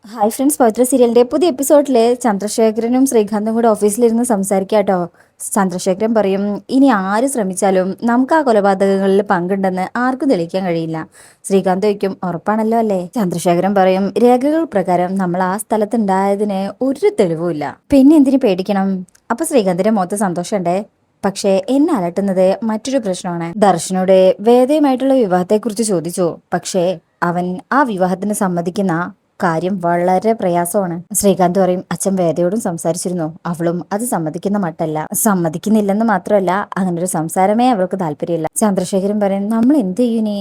Hi friends, പവിത്ര സീരിയലിന്റെ പുതിയ എപ്പിസോഡില് ചന്ദ്രശേഖരനും ശ്രീകാന്തും കൂടെ ഓഫീസിലിരുന്ന് സംസാരിക്കാട്ടോ. ചന്ദ്രശേഖരൻ പറയും, ഇനി ആര് ശ്രമിച്ചാലും നമുക്ക് ആ കൊലപാതകങ്ങളിൽ പങ്കുണ്ടെന്ന് ആർക്കും തെളിയിക്കാൻ കഴിയില്ല. ശ്രീകാന്ത് ചോദിക്കും, ഉറപ്പാണല്ലോ അല്ലേ? ചന്ദ്രശേഖരൻ പറയും, രേഖകൾ പ്രകാരം നമ്മൾ ആ സ്ഥലത്തുണ്ടായതിന് ഒരു തെളിവുമില്ല, പിന്നെ എന്തിനു പേടിക്കണം? അപ്പൊ ശ്രീകാന്തിന്റെ മുഖത്ത് സന്തോഷമുണ്ടേ. പക്ഷേ എന്നെ അലട്ടുന്നത് മറ്റൊരു പ്രശ്നമാണ്. ദർശനോട് വേദയുമായിട്ടുള്ള വിവാഹത്തെക്കുറിച്ച് ചോദിച്ചു. പക്ഷേ അവൻ ആ വിവാഹത്തിന് സമ്മതിക്കുന്ന കാര്യം വളരെ പ്രയാസമാണ്. ശ്രീകാന്ത് പറയും, അച്ഛൻ വേദയോടും സംസാരിച്ചിരുന്നു, അവളും അത് സമ്മതിക്കുന്ന മട്ടല്ല. സമ്മതിക്കുന്നില്ലെന്ന് മാത്രമല്ല, അങ്ങനൊരു സംസാരമേ അവൾക്ക് താല്പര്യമില്ല. ചന്ദ്രശേഖരൻ പറയും, നമ്മൾ എന്ത് ചെയ്യൂനേ?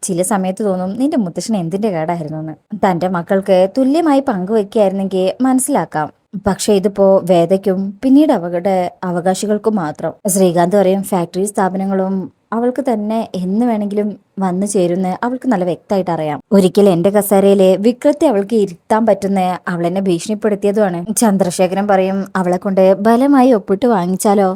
ചില സമയത്ത് തോന്നും നിന്റെ മുത്തശ്ശൻ എന്തിന്റെ കേടായിരുന്നു എന്ന്. തന്റെ മക്കൾക്ക് തുല്യമായി പങ്കുവെക്കായിരുന്നെങ്കിൽ മനസ്സിലാക്കാം. പക്ഷെ ഇതിപ്പോ വേദയ്ക്കും പിന്നീട് അവരുടെ അവകാശികൾക്കും മാത്രം. ശ്രീകാന്ത് പറയും, ഫാക്ടറി സ്ഥാപനങ്ങളും അവൾക്ക് തന്നെ എന്ന് വേണമെങ്കിലും വന്നു ചേരുന്ന അവൾക്ക് നല്ല വ്യക്തമായിട്ട് അറിയാം. ഒരിക്കൽ എന്റെ കസേരയിലെ വിക്രത്തെ അവൾക്ക് ഇരുത്താൻ പറ്റുന്ന അവളെന്നെ ഭീഷണിപ്പെടുത്തിയതുമാണ്. ചന്ദ്രശേഖരൻ പറയും, അവളെ കൊണ്ട് ബലമായി ഒപ്പിട്ട് വാങ്ങിച്ചാലോ?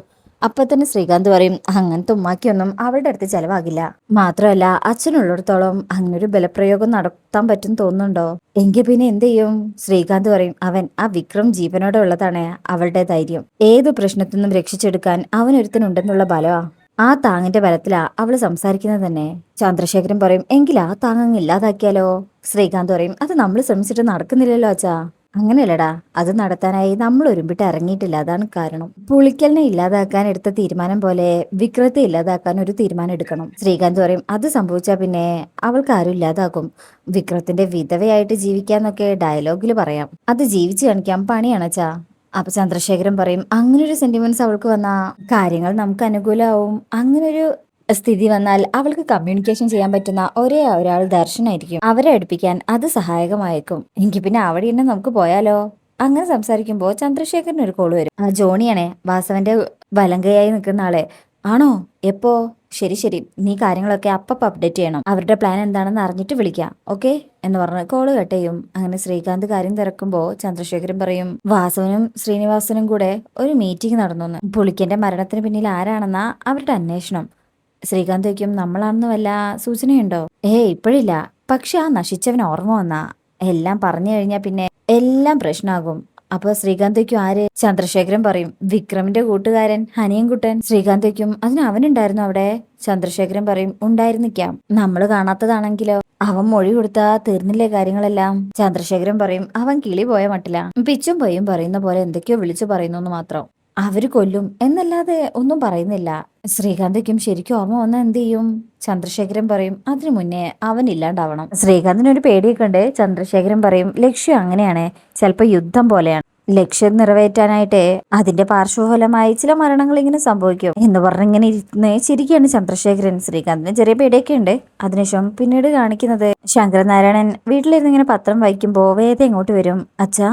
അപ്പൊ തന്നെ ശ്രീകാന്ത് പറയും, അങ്ങനത്തെ ഉമ്മാക്കിയൊന്നും അവളുടെ അടുത്ത് ചെലവാകില്ല. മാത്രമല്ല അച്ഛനുള്ളിടത്തോളം അങ്ങനൊരു ബലപ്രയോഗം നടത്താൻ പറ്റും തോന്നുന്നുണ്ടോ? എങ്കിൽ പിന്നെ എന്ത് ചെയ്യും? ശ്രീകാന്ത് പറയും, അവൻ ആ വിക്രം ജീവനോടെ ഉള്ളതാണ് അവളുടെ ധൈര്യം. ഏതു പ്രശ്നത്തിൽ നിന്നും രക്ഷിച്ചെടുക്കാൻ അവനൊരുത്തനുണ്ടെന്നുള്ള ബലമാ. ആ താങ്ങിന്റെ ബലത്തിലാ അവള് സംസാരിക്കുന്നത് തന്നെ. ചന്ദ്രശേഖരൻ പറയും, എങ്കിൽ ആ താങ്ങ് ഇല്ലാതാക്കിയാലോ? ശ്രീകാന്ത് പറയും, അത് നമ്മൾ ശ്രമിച്ചിട്ട് നടക്കുന്നില്ലല്ലോ അച്ഛാ. അങ്ങനെയല്ലടാ, അത് നടത്താനായി നമ്മൾ ഒരുമ്പിട്ട് ഇറങ്ങിയിട്ടില്ല, അതാണ് കാരണം. പുളിക്കലിനെ ഇല്ലാതാക്കാൻ എടുത്ത തീരുമാനം പോലെ വിക്രത്തെ ഇല്ലാതാക്കാൻ ഒരു തീരുമാനം എടുക്കണം. ശ്രീകാന്ത് പറയും, അത് സംഭവിച്ചാ പിന്നെ അവൾക്ക് ആരും ഇല്ലാതാക്കും. വിക്രത്തിന്റെ വിധവയായിട്ട് ജീവിക്കാന്നൊക്കെ ഡയലോഗിൽ പറയാം, അത് ജീവിച്ചു കാണിക്കാൻ പണിയാണച്ചാ. അപ്പൊ ചന്ദ്രശേഖരൻ പറയും, അങ്ങനൊരു സെന്റിമെന്റ്സ് അവൾക്ക് വന്നാ കാര്യങ്ങൾ നമുക്ക് അനുകൂലമാവും. അങ്ങനൊരു സ്ഥിതി വന്നാൽ അവൾക്ക് കമ്മ്യൂണിക്കേഷൻ ചെയ്യാൻ പറ്റുന്ന ഒരേ ഒരാൾ ദർശനായിരിക്കും. അവരെ അടുപ്പിക്കാൻ അത് സഹായകമായേക്കും. എങ്കിൽ പിന്നെ അവിടെ തന്നെ നമുക്ക് പോയാലോ? അങ്ങനെ സംസാരിക്കുമ്പോൾ ചന്ദ്രശേഖരന് ഒരു കോള് വരും. ആ ജോണിയാണേ, വാസവന്റെ വലങ്കയായി നിൽക്കുന്ന ആളെ. ആണോ? എപ്പോ? ശരി ശരി, നീ കാര്യങ്ങളൊക്കെ അപ്പപ്പം അപ്ഡേറ്റ് ചെയ്യണം. അവരുടെ പ്ലാൻ എന്താണെന്ന് അറിഞ്ഞിട്ട് വിളിക്കാം, ഓക്കെ എന്ന് പറഞ്ഞ് കോള് കട്ട് ചെയ്യും. അങ്ങനെ ശ്രീകാന്ത് കാര്യം തിരക്കുമ്പോൾ ചന്ദ്രശേഖരൻ പറയും, വാസവനും ശ്രീനിവാസനും കൂടെ ഒരു മീറ്റിംഗ് നടന്നു. പുളിക്കന്റെ മരണത്തിന് പിന്നിൽ ആരാണെന്നാ അവരുടെ അന്വേഷണം. ശ്രീകാന്ത് വയ്ക്കും, നമ്മളാണെന്ന് വല്ല സൂചനയുണ്ടോ? ഇപ്പോഴില്ല. പക്ഷെ ആ നശിച്ചവൻ ഓർമ്മ വന്നാ എല്ലാം പറഞ്ഞു കഴിഞ്ഞാൽ പിന്നെ എല്ലാം പ്രശ്നമാകും. അപ്പൊ ശ്രീകാന്ത് വയ്ക്കും, ആര്? ചന്ദ്രശേഖരൻ പറയും, വിക്രമിന്റെ കൂട്ടുകാരൻ ഹനിയൻകുട്ടൻ. ശ്രീകാന്ത് വയ്ക്കും, അതിന് അവനുണ്ടായിരുന്നു അവിടെ? ചന്ദ്രശേഖരൻ പറയും, ഉണ്ടായിരുന്നിക്കാം, നമ്മൾ കാണാത്തതാണെങ്കിലോ? അവൻ മൊഴി കൊടുത്താ തീർന്നില്ലേ കാര്യങ്ങളെല്ലാം? ചന്ദ്രശേഖരൻ പറയും, അവൻ കിളി പോയ മട്ടില്ല, പിച്ചും പൊയ്യും പറയുന്ന പോലെ എന്തൊക്കെയോ വിളിച്ചു പറയുന്നു മാത്രം. അവര് കൊല്ലും എന്നല്ലാതെ ഒന്നും പറയുന്നില്ല. ശ്രീകാന്തിക്കും ശരിക്കും ഓർമ്മ വന്ന എന്ത് ചെയ്യും? ചന്ദ്രശേഖരൻ പറയും, അതിനു മുന്നേ അവൻ ഇല്ലാണ്ടാവണം. ശ്രീകാന്തിന് ഒരു പേടിയൊക്കെ ഉണ്ട്. ചന്ദ്രശേഖരൻ പറയും, ലക്ഷ്യം അങ്ങനെയാണ്, ചിലപ്പോ യുദ്ധം പോലെയാണ്. ലക്ഷ്യം നിറവേറ്റാനായിട്ട് അതിന്റെ പാർശ്വഫലമായി ചില മരണങ്ങൾ ഇങ്ങനെ സംഭവിക്കും എന്ന് പറഞ്ഞിങ്ങനെ ഇരുന്ന് ചിരിക്കുകയാണ് ചന്ദ്രശേഖരൻ. ശ്രീകാന്തിന് ചെറിയ പേടിയൊക്കെ ഉണ്ട്. അതിനുശേഷം പിന്നീട് കാണിക്കുന്നത് ശങ്കരനാരായണൻ വീട്ടിലിരുന്ന് ഇങ്ങനെ പത്രം വായിക്കുമ്പോ വേദ ഇങ്ങോട്ട് വരും. അച്ഛാ,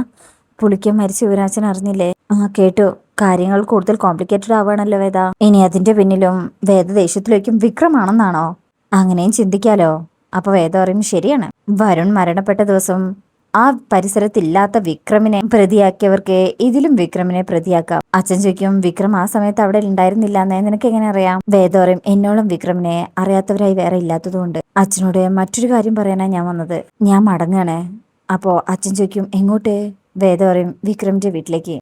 പുളിക്കൻ മരിച്ച വിവരാച്ചൻ അറിഞ്ഞില്ലേ? ആ കേട്ടു. കാര്യങ്ങൾ കൂടുതൽ കോംപ്ലിക്കേറ്റഡ് ആവുകയാണല്ലോ വേദ. ഇനി അതിന്റെ പിന്നിലും വേദ ദേഷ്യത്തിലേക്കും വിക്രമാണെന്നാണോ? അങ്ങനെയും ചിന്തിക്കാലോ. അപ്പൊ വേദ പറയും, ശരിയാണ്. വരുൺ മരണപ്പെട്ട ദിവസം ആ പരിസരത്തില്ലാത്ത വിക്രമിനെ പ്രതിയാക്കിയവർക്ക് ഇതിലും വിക്രമിനെ പ്രതിയാക്കാം. അച്ഛൻ ചോദിക്കും, വിക്രം ആ സമയത്ത് അവിടെ ഉണ്ടായിരുന്നില്ല എന്ന് നിനക്ക് എങ്ങനെ അറിയാം? വേദ പറയും, എന്നോളം വിക്രമിനെ അറിയാത്തവരായി വേറെ ഇല്ലാത്തതുകൊണ്ട്. അച്ഛനോട് മറ്റൊരു കാര്യം പറയാനാ ഞാൻ വന്നത്. ഞാൻ മടങ്ങാണ്. അപ്പോ അച്ഛൻ ചോദിക്കും, എങ്ങോട്ട്? വേദ പറയും, വിക്രമിന്റെ വീട്ടിലേക്ക്.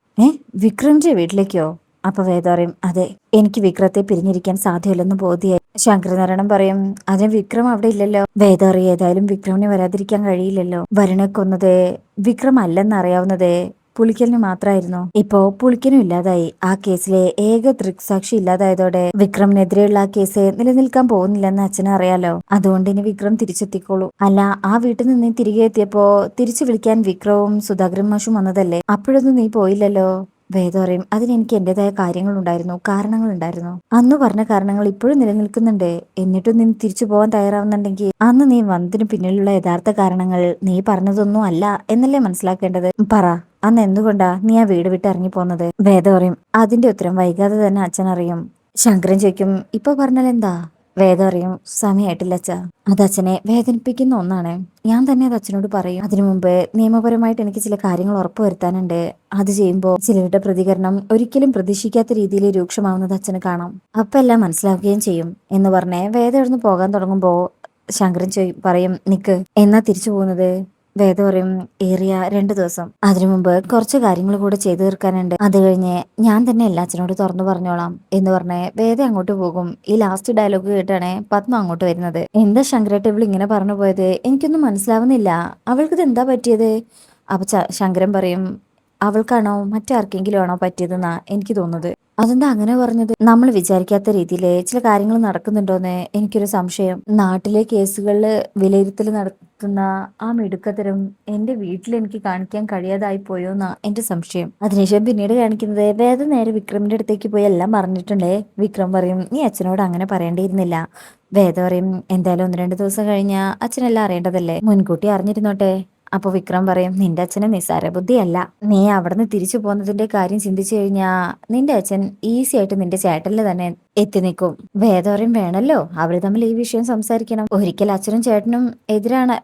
വിക്രമിന്റെ വീട്ടിലേക്കോ? അപ്പൊ വേദ പറയും, അതെ, എനിക്ക് വിക്രത്തെ പിരിഞ്ഞിരിക്കാൻ സാധ്യമല്ലെന്ന് ബോധ്യായി. ശങ്കരനാരായണൻ പറയും, അതിന് വിക്രം അവിടെ ഇല്ലല്ലോ. വേദ അറിയ, ഏതായാലും വിക്രമിനെ വരാതിരിക്കാൻ കഴിയില്ലല്ലോ. വരുണെ കൊന്നത് വിക്രം അല്ലെന്ന് അറിയാവുന്നത് പുളിക്കലിന് മാത്രമായിരുന്നു. ഇപ്പോ പുളിക്കനും ഇല്ലാതായി. ആ കേസിലെ ഏക ദൃക്സാക്ഷി ഇല്ലാതായതോടെ വിക്രമിനെതിരെയുള്ള ആ കേസ് നിലനിൽക്കാൻ പോകുന്നില്ലെന്ന് അച്ഛനും അറിയാലോ. അതുകൊണ്ട് ഇനി വിക്രം തിരിച്ചെത്തിക്കോളൂ. അല്ല, ആ വീട്ടിൽ നിന്ന് തിരികെ എത്തിയപ്പോ തിരിച്ചു വിളിക്കാൻ വിക്രവും സുധാകരൻ മാഷും വന്നതല്ലേ? അപ്പോഴൊന്നും നീ പോയില്ലല്ലോ. വേദ പറയും, അതിനെനിക്ക് എന്റേതായ കാര്യങ്ങളുണ്ടായിരുന്നു, കാരണങ്ങളുണ്ടായിരുന്നു. അന്ന് പറഞ്ഞ കാരണങ്ങൾ ഇപ്പോഴും നിലനിൽക്കുന്നുണ്ട്. എന്നിട്ടും നീ തിരിച്ചു പോകാൻ തയ്യാറാവുന്നുണ്ടെങ്കിൽ അന്ന് നീ വന്നതിന് പിന്നിലുള്ള യഥാർത്ഥ കാരണങ്ങൾ നീ പറഞ്ഞതൊന്നും അല്ല എന്നല്ലേ മനസ്സിലാക്കേണ്ടത്? പറ, അന്ന് എന്തുകൊണ്ടാ നീ ആ വീട് വിട്ട് ഇറങ്ങി പോന്നത്? വേദ പറയും, അതിന്റെ ഉത്തരം വൈകാതെ തന്നെ അച്ഛൻ അറിയും. ശങ്കരൻ ചോദിക്കും, ഇപ്പൊ പറഞ്ഞാൽ എന്താ? വേദ അറിയും, സമയമായിട്ടില്ല അച്ഛാ. അത് അച്ഛനെ വേദനിപ്പിക്കുന്ന ഒന്നാണ്. ഞാൻ തന്നെ അത് അച്ഛനോട് പറയും. അതിനു മുമ്പ് നിയമപരമായിട്ട് എനിക്ക് ചില കാര്യങ്ങൾ ഉറപ്പുവരുത്താനുണ്ട്. അത് ചെയ്യുമ്പോൾ ചിലരുടെ പ്രതികരണം ഒരിക്കലും പ്രതീക്ഷിക്കാത്ത രീതിയിൽ രൂക്ഷമാവുന്നത് അച്ഛന് കാണാം. അപ്പൊ എല്ലാം മനസ്സിലാക്കുകയും ചെയ്യും എന്ന് പറഞ്ഞ് വേദ എവിടുന്ന് പോകാൻ തുടങ്ങുമ്പോ ശങ്കരൻ പറയും, നിക്ക്, എന്നാ തിരിച്ചു പോകുന്നത്? വേദ പറയും ഏറിയ 2 ദിവസം. അതിനു മുമ്പ് കുറച്ച് കാര്യങ്ങൾ കൂടെ ചെയ്തു തീർക്കാനുണ്ട്. അത് കഴിഞ്ഞ് ഞാൻ തന്നെ എല്ലാ അച്ഛനോട് തുറന്നു പറഞ്ഞോളാം എന്ന് പറഞ്ഞ് വേദ അങ്ങോട്ട് പോകും. ഈ ലാസ്റ്റ് ഡയലോഗ് കേട്ടാണ് പത്മ അങ്ങോട്ട് വരുന്നത്. എന്താ ശങ്കരേട്ട ഇവള് ഇങ്ങനെ പറഞ്ഞു പോയത്? എനിക്കൊന്നും മനസ്സിലാവുന്നില്ല. അവൾക്കിത് എന്താ പറ്റിയത്? അപ്പൊ ശങ്കരൻ പറയും അവൾക്കാണോ മറ്റാർക്കെങ്കിലും ആണോ പറ്റിയതെന്നാ എനിക്ക് തോന്നുന്നത്. അതെന്താ അങ്ങനെ പറഞ്ഞത്? നമ്മൾ വിചാരിക്കാത്ത രീതിയിൽ ചില കാര്യങ്ങൾ നടക്കുന്നുണ്ടോന്ന് എനിക്കൊരു സംശയം. നാട്ടിലെ കേസുകളിൽ വിലയിരുത്തൽ നടത്തുന്ന ആ മിടുക്കത്തരം എന്റെ വീട്ടിൽ എനിക്ക് കാണിക്കാൻ കഴിയാതായി പോയോന്നാ എന്റെ സംശയം. അതിനുശേഷം പിന്നീട് കാണിക്കുന്നത് വേദ നേരെ വിക്രമിന്റെ അടുത്തേക്ക് പോയി എല്ലാം പറഞ്ഞിട്ടുണ്ടേ. വിക്രം പറയും നീ അച്ഛനോട് അങ്ങനെ പറയേണ്ടിയിരുന്നില്ല. വേദ പറയും എന്തായാലും 1-2 ദിവസം കഴിഞ്ഞാ അച്ഛനെല്ലാം അറിയേണ്ടതല്ലേ, മുൻകൂട്ടി അറിഞ്ഞിരുന്നോട്ടെ. അപ്പൊ വിക്രം പറയും നിന്റെ അച്ഛന് നിസ്സാര ബുദ്ധിയല്ല. നീ അവിടുന്ന് തിരിച്ചു പോകുന്നതിന്റെ കാര്യം ചിന്തിച്ചു കഴിഞ്ഞാ നിന്റെ അച്ഛൻ ഈസി ആയിട്ട് നിന്റെ ചേട്ടനിൽ തന്നെ എത്തി നിൽക്കും. വേദോറയും വേണല്ലോ അവര് തമ്മിൽ ഈ വിഷയം സംസാരിക്കണം. ഒരിക്കൽ അച്ഛനും ചേട്ടനും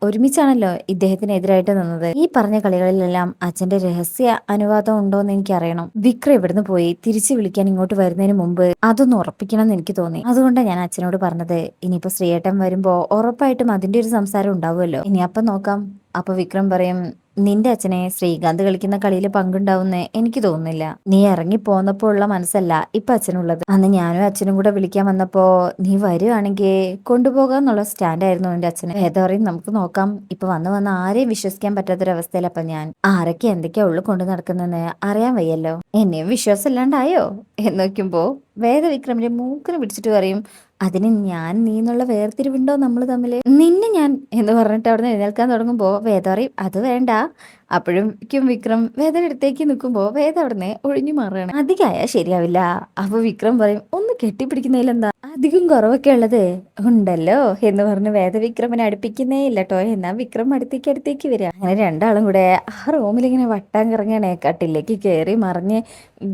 ഒരുമിച്ചാണല്ലോ ഇദ്ദേഹത്തിന് എതിരായിട്ട് നിന്നത്. ഈ പറഞ്ഞ കളികളിലെല്ലാം അച്ഛന്റെ രഹസ്യ അനുവാദം ഉണ്ടോന്ന് എനിക്ക് അറിയണം. വിക്രം ഇവിടുന്ന് പോയി തിരിച്ചു വിളിക്കാൻ ഇങ്ങോട്ട് വരുന്നതിന് മുമ്പ് അതൊന്ന് ഉറപ്പിക്കണം എന്ന് എനിക്ക് തോന്നി. അതുകൊണ്ടാണ് ഞാൻ അച്ഛനോട് പറഞ്ഞത്. ഇനിയിപ്പോ ശ്രീയേട്ടൻ വരുമ്പോ ഉറപ്പായിട്ടും അതിന്റെ ഒരു സംസാരം ഉണ്ടാവുമല്ലോ. ഇനി അപ്പം നോക്കാം. അപ്പൊ വിക്രം പറയും നിന്റെ അച്ഛനെ ശ്രീകാന്ത് കളിക്കുന്ന കളിയിൽ പങ്കുണ്ടാവുന്നേ എനിക്ക് തോന്നുന്നില്ല. നീ ഇറങ്ങി പോന്നപ്പോ ഉള്ള മനസ്സല്ല ഇപ്പൊ അച്ഛനുള്ളത്. അന്ന് ഞാനും അച്ഛനും കൂടെ വിളിക്കാൻ വന്നപ്പോ നീ വരുവാണെങ്കിൽ കൊണ്ടുപോകാന്നുള്ള സ്റ്റാൻഡായിരുന്നു എന്റെ അച്ഛന്. ഏതാ പറയും നമുക്ക് നോക്കാം. ഇപ്പൊ വന്ന് വന്ന് ആരെയും വിശ്വസിക്കാൻ പറ്റാത്തൊരവസ്ഥയില അപ്പൊ ഞാൻ. ആരൊക്കെ എന്തൊക്കെയാ ഉള്ളു കൊണ്ടു നടക്കുന്നെന്ന് അറിയാൻ വയ്യല്ലോ. എന്നെയും വിശ്വാസം ഇല്ലാണ്ടായോ എന്ന് നോക്കുമ്പോ വേദവിക്രമിന്റെ മൂക്കിന് പിടിച്ചിട്ട് പറയും അതിന് ഞാൻ നീ എന്നുള്ള വേർതിരിവുണ്ടോ നമ്മൾ തമ്മില്? നിന്നെ ഞാൻ എന്ന് പറഞ്ഞിട്ട് അവിടെ നിന്ന് എഴുന്നേൽക്കാൻ തുടങ്ങുമ്പോ വേദ പറയും അത് വേണ്ട. അപ്പോഴും വിക്രം വേദയുടെ അടുത്തേക്ക് നിൽക്കുമ്പോ വേദ അവിടുന്ന് ഒഴിഞ്ഞു മാറുകയാണ്. അധികമായാ ശരിയാവില്ല. അപ്പൊ വിക്രം പറയും ഒന്ന് കെട്ടിപ്പിടിക്കുന്നതിലെന്താ അധികം കുറവൊക്കെ ഉള്ളത് ഉണ്ടല്ലോ എന്ന് പറഞ്ഞ് വേദ വിക്രമിനെ അടുപ്പിക്കുന്നേ ഇല്ല കേട്ടോ. എന്നാ വിക്രം അടുത്തേക്ക് വരിക. അങ്ങനെ രണ്ടാളും കൂടെ ആ റൂമിൽ ഇങ്ങനെ വട്ടാൻ കിറങ്ങണേ. കട്ടിലേക്ക് കയറി മറിഞ്ഞ്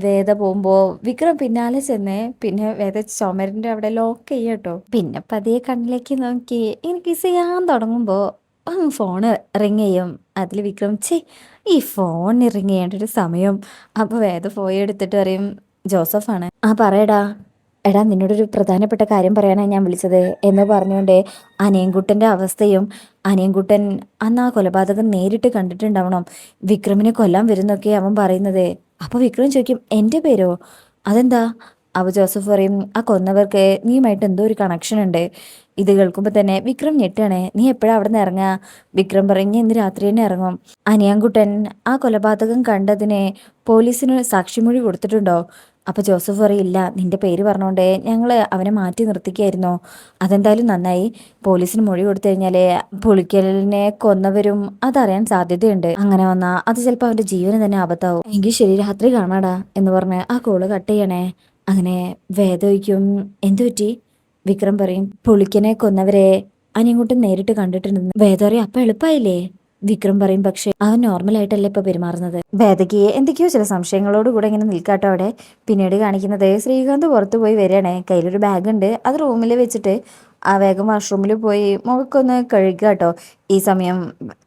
വേദ പോകുമ്പോ വിക്രം പിന്നാലെ ചെന്ന് പിന്നെ വേദ ചുമരിന്റെ അവിടെ ലോക്ക് ചെയ്യട്ടോ. പിന്നെ പതിയെ കണ്ണിലേക്ക് നോക്കി എനിക്ക് ചെയ്യാൻ തുടങ്ങുമ്പോ ഫോണ് റിങ് ചെയ്യും. അതിൽ വിക്രം ഈ ഫോൺ റിങ് ചെയ്യേണ്ട ഒരു സമയം. അപ്പൊ വേദ പോയി എടുത്തിട്ട് പറയും ജോസഫാണ്. ആ പറയടാ. എടാ നിന്നോടൊരു പ്രധാനപ്പെട്ട കാര്യം പറയാനാണ് ഞാൻ വിളിച്ചത് എന്ന് പറഞ്ഞുകൊണ്ട് അനിയൻകുട്ടൻ്റെ അവസ്ഥയും അനിയൻകുട്ടൻ അന്ന് ആ കൊലപാതകം നേരിട്ട് കണ്ടിട്ടുണ്ടാവണം. വിക്രമിനെ കൊല്ലാൻ വരുന്നൊക്കെ അവൻ പറയുന്നത്. അപ്പോൾ വിക്രം ചോദിക്കും എൻ്റെ പേരോ? അതെന്താ? അപ്പോൾ ജോസഫ് പറയും ആ കൊന്നവർക്ക് നീയുമായിട്ട് എന്തോ ഒരു കണക്ഷൻ ഉണ്ട്. ഇത് കേൾക്കുമ്പോൾ തന്നെ വിക്രം ഞെട്ടാണ്. നീ എപ്പോഴാണ് അവിടെ നിന്ന് ഇറങ്ങുക? വിക്രം പറയും ഇന്ന് രാത്രി തന്നെ ഇറങ്ങും. അനിയൻകുട്ടൻ ആ കൊലപാതകം കണ്ടതിന് പോലീസിന് സാക്ഷിമൊഴി കൊടുത്തിട്ടുണ്ടോ? അപ്പോൾ ജോസഫ് പറയില്ല നിന്റെ പേര് പറഞ്ഞുകൊണ്ട് ഞങ്ങൾ അവനെ മാറ്റി നിർത്തിക്കായിരുന്നു. അതെന്തായാലും നന്നായി. പോലീസിന് മൊഴി കൊടുത്തു കഴിഞ്ഞാൽ പുളിക്കലിനെ കൊന്നവരും അതറിയാൻ സാധ്യതയുണ്ട്. അങ്ങനെ വന്നാൽ അത് ചിലപ്പോൾ അവൻ്റെ ജീവന് തന്നെ ആപത്താവും. എങ്കിൽ ശരി രാത്രി കാണാടാ എന്ന് പറഞ്ഞ് ആ കോള് കട്ട് ചെയ്യണേ. അങ്ങനെ വേദോയ്ക്കും എന്തു പറ്റി? വിക്രം പറയും പുളിക്കനെ കൊന്നവരെ അനിയങ്ങോട്ടും നേരിട്ട് കണ്ടിട്ടുണ്ടെന്ന്. വേദ പറയും അപ്പൊ എളുപ്പമായില്ലേ? വിക്രം പറയും പക്ഷെ അവൻ നോർമലായിട്ടല്ലേ ഇപ്പൊ പെരുമാറുന്നത്. വേദയ്ക്ക് എന്തൊക്കെയോ ചില സംശയങ്ങളോട് കൂടെ ഇങ്ങനെ നിൽക്കാട്ടോ അവിടെ. പിന്നീട് കാണിക്കുന്നത് ശ്രീകാന്ത് പുറത്തു പോയി വരികയാണേ. കയ്യിലൊരു ബാഗ് ഉണ്ട്. അത് റൂമിൽ വെച്ചിട്ട് ആ വേഗം വാഷ്റൂമിൽ പോയി മുഖക്കൊന്ന് കഴുകുക കേട്ടോ. ഈ സമയം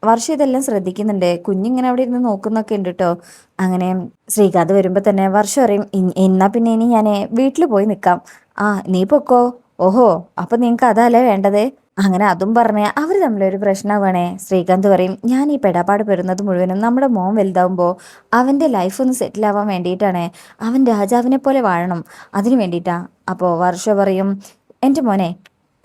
വർഷ ഇതെല്ലാം ശ്രദ്ധിക്കുന്നുണ്ട്. കുഞ്ഞിങ്ങനെ അവിടെ ഇരുന്ന് നോക്കുന്നൊക്കെ ഉണ്ട് കേട്ടോ. അങ്ങനെ ശ്രീകാന്ത് വരുമ്പോ തന്നെ വർഷ പറയും എന്നാ പിന്നെ ഇനി ഞാൻ വീട്ടിൽ പോയി നിൽക്കാം. ആ നീ പൊക്കോ. ഓഹോ അപ്പൊ നിങ്ങക്ക് അതല്ലേ വേണ്ടത്? അങ്ങനെ അതും പറഞ്ഞ് അവർ തമ്മിലൊരു പ്രശ്നമാവണേ. ശ്രീകാന്ത് പറയും ഞാൻ ഈ പെടാപ്പാട് പെടുന്നത് മുഴുവനും നമ്മുടെ മോൻ വലുതാവുമ്പോൾ അവൻ്റെ ലൈഫ് ഒന്ന് സെറ്റിൽ ആവാൻ വേണ്ടിയിട്ടാണ്. അവൻ രാജാവിനെ പോലെ വാഴണം, അതിന് വേണ്ടിയിട്ടാ. അപ്പോൾ വർഷ പറയും എൻ്റെ മോനെ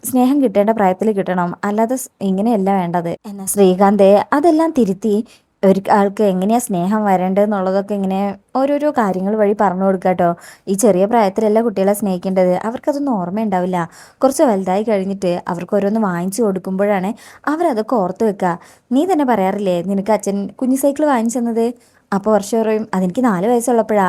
സ്നേഹം കിട്ടേണ്ട പ്രായത്തിൽ കിട്ടണം, അല്ലാതെ ഇങ്ങനെയല്ല വേണ്ടത്. എന്നാൽ ശ്രീകാന്ത് അതെല്ലാം തിരുത്തി ഒരു ആൾക്ക് എങ്ങനെയാ സ്നേഹം വരേണ്ടതെന്നുള്ളതൊക്കെ ഇങ്ങനെ ഓരോരോ കാര്യങ്ങൾ വഴി പറഞ്ഞു കൊടുക്കുക കേട്ടോ. ഈ ചെറിയ പ്രായത്തിലല്ല കുട്ടികളെ സ്നേഹിക്കേണ്ടത്. അവർക്കതൊന്നും ഓർമ്മയുണ്ടാവില്ല. കുറച്ച് വലുതായി കഴിഞ്ഞിട്ട് അവർക്ക് ഓരോന്ന് വാങ്ങിച്ചു കൊടുക്കുമ്പോഴാണ് അവരതൊക്കെ ഓർത്ത് വെക്കുക. നീ തന്നെ പറയാറില്ലേ നിനക്ക് അച്ഛൻ കുഞ്ഞു സൈക്കിൾ വാങ്ങിച്ചു തന്നത്? അപ്പോൾ വർഷം പറയും അതെനിക്ക് 4 വയസ്സുള്ളപ്പോഴാ.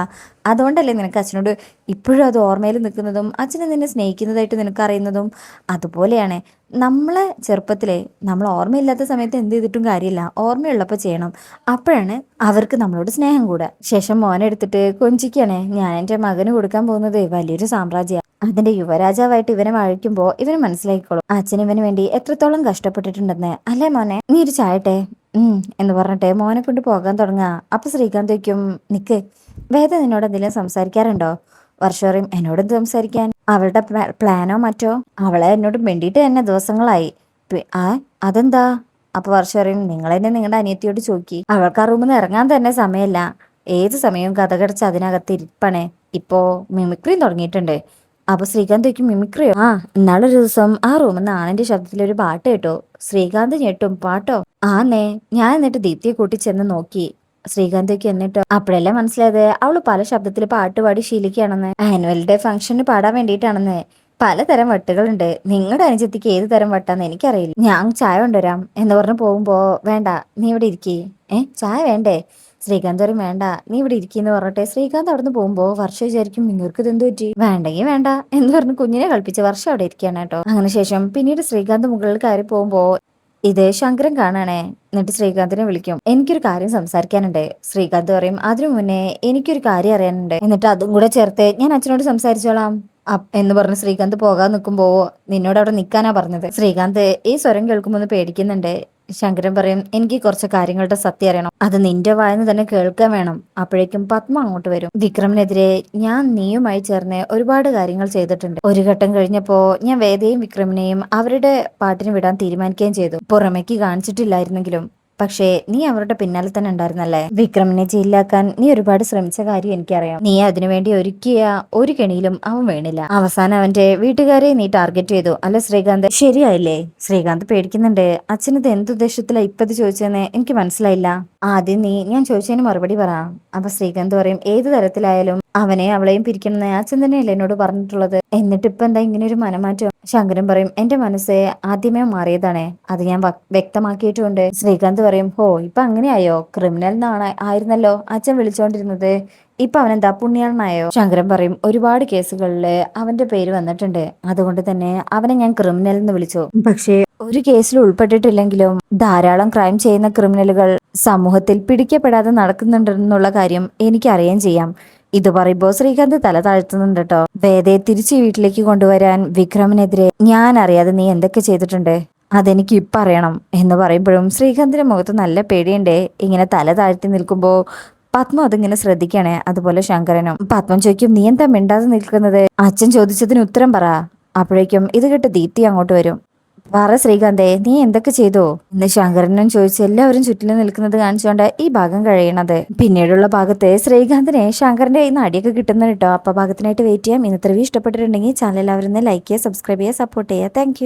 അതുകൊണ്ടല്ലേ നിനക്ക് അച്ഛനോട് ഇപ്പോഴും അത് ഓർമ്മയിൽ നിൽക്കുന്നതും അച്ഛനെ നിന്നെ സ്നേഹിക്കുന്നതായിട്ട് നിനക്കറിയുന്നതും. അതുപോലെയാണ് നമ്മളെ ചെറുപ്പത്തിലെ നമ്മൾ ഓർമ്മയില്ലാത്ത സമയത്ത് എന്ത് ചെയ്തിട്ടും കാര്യമില്ല, ഓർമ്മയുള്ളപ്പോൾ ചെയ്യണം. അപ്പോഴാണ് അവർക്ക് നമ്മളോട് സ്നേഹം കൂടുക. ശേഷം മോനെടുത്തിട്ട് കൊഞ്ചിക്കാണ് ഞാൻ എൻ്റെ മകന് കൊടുക്കാൻ പോകുന്നത് വലിയൊരു സാമ്രാജ്യമാണ്. അതിന്റെ യുവരാജാവായിട്ട് ഇവനെ വാഴിക്കുമ്പോൾ ഇവന് മനസ്സിലാക്കിക്കോളും അച്ഛൻ ഇവന് വേണ്ടി എത്രത്തോളം കഷ്ടപ്പെട്ടിട്ടുണ്ടെന്ന്. അല്ലേ മോനെ നീ ഒരു ചായട്ടെ എന്ന് പറഞ്ഞിട്ട് മോനെ കൊണ്ട് പോകാൻ തുടങ്ങുക. അപ്പൊ ശ്രീകാന്ത് വയ്ക്കും നിക്ക് വേദ നിന്നോട് എന്തെങ്കിലും സംസാരിക്കാറുണ്ടോ? വർഷ പറയും എന്നോട് സംസാരിക്കാൻ? അവളുടെ പ്ലാനോ മറ്റോ? അവളെ എന്നോട് വേണ്ടിയിട്ട് തന്നെ ദിവസങ്ങളായി. ആ അതെന്താ? അപ്പൊ വർഷ പറയും നിങ്ങൾ തന്നെ നിങ്ങളുടെ അനിയത്തിയോട് ചോദിക്കി, അവൾക്ക് ആ റൂമിൽ നിന്ന് ഇറങ്ങാൻ തന്നെ സമയമല്ല, ഏത് സമയവും കഥകടച്ച് അതിനകത്ത് ഇരിപ്പണേ, ഇപ്പോ മിമിക്രിയും തുടങ്ങിയിട്ടുണ്ട്. അപ്പൊ ശ്രീകാന്ത് ചോദിക്കും മിമിക്രിയോ? ആ, ഇന്നാളൊരു ദിവസം ആ റൂമിൽ നിന്ന് ആണിന്റെ ശബ്ദത്തിൽ ഒരു പാട്ട് കേട്ടോ. ശ്രീകാന്ത് ഞെട്ടും, പാട്ടോ? ആന്നേ. ഞാൻ എന്നിട്ട് ദീപ്തിയെ കൂട്ടി ചെന്ന് നോക്കി. ശ്രീകാന്തൊക്കെ എന്നിട്ടോ അപ്പോഴല്ലേ മനസ്സിലായത് അവള് പല ശബ്ദത്തിൽ പാട്ട് പാടി ശീലിക്കുകയാണെന്ന്. ആനുവൽ ഡേ ഫംഗ്ഷന് പാടാൻ വേണ്ടിയിട്ടാണെന്ന്. പലതരം വട്ടുകളുണ്ട്. നിങ്ങളുടെ അനുജത്തിക്ക് ഏത് തരം വട്ടാന്ന് എനിക്കറിയില്ല. ഞാൻ ചായ കൊണ്ടുവരാം എന്ന് പറഞ്ഞു പോകുമ്പോ വേണ്ട, നീ ഇവിടെ ഇരിക്കേ. ചായ വേണ്ടേ? ശ്രീകാന്ത് പറയും വേണ്ട, നീ ഇവിടെ ഇരിക്കുന്നു പറഞ്ഞിട്ട് ശ്രീകാന്ത് അവിടുന്ന് പോകുമ്പോ വർഷ വിചാരിക്കും നിങ്ങൾക്ക് ഇതെന്ത് പറ്റി, വേണ്ടെങ്കിൽ വേണ്ട എന്ന് പറഞ്ഞ് കുഞ്ഞിനെ കളിപ്പിച്ച് വർഷം അവിടെ ഇരിക്കുകയാണ് കേട്ടോ. അങ്ങനെ ശേഷം പിന്നീട് ശ്രീകാന്ത് മുകളിൽ കയറി പോകുമ്പോ ഇത് ശങ്കരൻ കാണാണേ. എന്നിട്ട് ശ്രീകാന്തിനെ വിളിക്കും, എനിക്കൊരു കാര്യം സംസാരിക്കാനുണ്ട്. ശ്രീകാന്ത് പറയും അതിനു മുന്നേ എനിക്കൊരു കാര്യം അറിയാനുണ്ട്, എന്നിട്ട് അതും കൂടെ ചേർത്ത് ഞാൻ അച്ഛനോട് സംസാരിച്ചോളാം എന്ന് പറഞ്ഞ് ശ്രീകാന്ത് പോകാൻ നിൽക്കുമ്പോ നിന്നോട് അവിടെ നിൽക്കാനാ പറഞ്ഞത്. ശ്രീകാന്ത് ഈ സ്വരം കേൾക്കുമ്പോൾ ഒന്ന് പേടിക്കുന്നുണ്ട്. ശങ്കരൻ പറയും എനിക്ക് കുറച്ച് കാര്യങ്ങളുടെ സത്യം അറിയണം, അത് നിന്റെ വായന്ന് തന്നെ കേൾക്കാൻ വേണം. അപ്പോഴേക്കും പത്മ അങ്ങോട്ട് വരും. വിക്രമിനെതിരെ ഞാൻ നീയുമായി ചേർന്ന് ഒരുപാട് കാര്യങ്ങൾ ചെയ്തിട്ടുണ്ട്. ഒരു ഘട്ടം കഴിഞ്ഞപ്പോ ഞാൻ വേദയും വിക്രമിനെയും അവരുടെ പാട്ടിന് വിടാൻ തീരുമാനിക്കുകയും ചെയ്തു. പുറമേക്ക് കാണിച്ചിട്ടില്ലായിരുന്നെങ്കിലും പക്ഷേ നീ അവരുടെ പിന്നാലെ തന്നെ ഉണ്ടായിരുന്നല്ലേ. വിക്രമിനെ ജയിലിലാക്കാൻ നീ ഒരുപാട് ശ്രമിച്ച കാര്യം എനിക്കറിയാം. നീ അതിനുവേണ്ടി ഒരുക്കിയ ഒരു കെണിയിലും അവൻ വീണില്ല. അവസാനം അവന്റെ വീട്ടുകാരെ നീ ടാർഗറ്റ് ചെയ്തു അല്ലെ ശ്രീകാന്ത്, ശരിയായില്ലേ? ശ്രീകാന്ത് പേടിക്കുന്നുണ്ട്. അച്ഛനത് എന്തുദ്ദേശത്തിലാ ഇപ്പത് ചോദിച്ചതെന്ന് എനിക്ക് മനസ്സിലായില്ല. ആദ്യം ഞാൻ ചോദിച്ചതിന് മറുപടി പറ. അപ്പൊ ശ്രീകാന്ത് പറയും ഏത് തരത്തിലായാലും അവനെ അവളെയും പിരിക്കണമെന്ന് അച്ഛൻ തന്നെയല്ലേ എന്നോട് പറഞ്ഞിട്ടുള്ളത്, എന്നിട്ട് ഇപ്പൊ എന്താ ഇങ്ങനെ ഒരു മനമാറ്റം? ശങ്കരൻ പറയും എന്റെ മനസ്സ് ആദ്യമേ മാറിയതാണേ, അത് ഞാൻ വ്യക്തമാക്കിയിട്ടുണ്ട്. ശ്രീകാന്ത് പറയും ഹോ, ഇപ്പൊ അങ്ങനെയായോ? ക്രിമിനൽ എന്നാണ് ആയിരുന്നല്ലോ അച്ഛൻ വിളിച്ചോണ്ടിരുന്നത്, ഇപ്പൊ അവനെന്താ പുണ്യാളനായോ? ശങ്കരൻ പറയും ഒരുപാട് കേസുകളില് അവന്റെ പേര് വന്നിട്ടുണ്ട്, അതുകൊണ്ട് തന്നെ അവനെ ഞാൻ ക്രിമിനൽ എന്ന് വിളിച്ചു. പക്ഷേ ഒരു കേസിൽ ഉൾപ്പെട്ടിട്ടില്ലെങ്കിലും ധാരാളം ക്രൈം ചെയ്യുന്ന ക്രിമിനലുകൾ സമൂഹത്തിൽ പിടിക്കപ്പെടാതെ നടക്കുന്നുണ്ടെന്നുള്ള കാര്യം എനിക്ക് അറിയാൻ ചെയ്യാം. ഇത് പറയുമ്പോ ശ്രീകാന്ത് തല താഴ്ത്തുന്നുണ്ട് കേട്ടോ. വേദയെ തിരിച്ച് വീട്ടിലേക്ക് കൊണ്ടുവരാൻ വിക്രമിനെതിരെ ഞാൻ അറിയാതെ നീ എന്തൊക്കെ ചെയ്തിട്ടുണ്ട്, അതെനിക്ക് ഇപ്പം അറിയണം എന്ന് പറയുമ്പോഴും ശ്രീകാന്തിന്റെ മുഖത്ത് നല്ല പേടിയുണ്ടേ. ഇങ്ങനെ തല താഴ്ത്തി നിൽക്കുമ്പോ പത്മ അതിങ്ങനെ ശ്രദ്ധിക്കണേ. അതുപോലെ ശങ്കരനും. പത്മം ചോദിക്കും നീ എന്താ മിണ്ടാതെ നിൽക്കുന്നത്, അച്ഛൻ ചോദിച്ചതിന് ഉത്തരം പറ. അപ്പോഴേക്കും ഇത് കേട്ട് ദീപ്തി അങ്ങോട്ട് വരും. പറ ശ്രീകാന്തേ, നീ എന്തൊക്കെ ചെയ്തോ എന്ന് ശങ്കരനും ചോദിച്ച് എല്ലാവരും ചുറ്റിലും നിൽക്കുന്നത് കാണിച്ചുകൊണ്ട് ഈ ഭാഗം കഴിയണത്. പിന്നീടുള്ള ഭാഗത്ത് ശ്രീകാന്തിനെ ശങ്കരന്റെ കയ്യിൽ നിന്ന് അടിയൊക്കെ കിട്ടുന്നത് കേട്ടോ. അപ്പൊ ഭാഗത്തിനായിട്ട് വെയിറ്റ് ചെയ്യാം. ഇന്നത്തെ റിവ്യൂ ഇഷ്ടപ്പെട്ടിട്ടുണ്ടെങ്കിൽ ചാനൽ എല്ലാവരും ലൈക്ക് ചെയ്യുക, സബ്സ്ക്രൈബ് ചെയ്യുക, സപ്പോർട്ട് ചെയ്യുക. താങ്ക്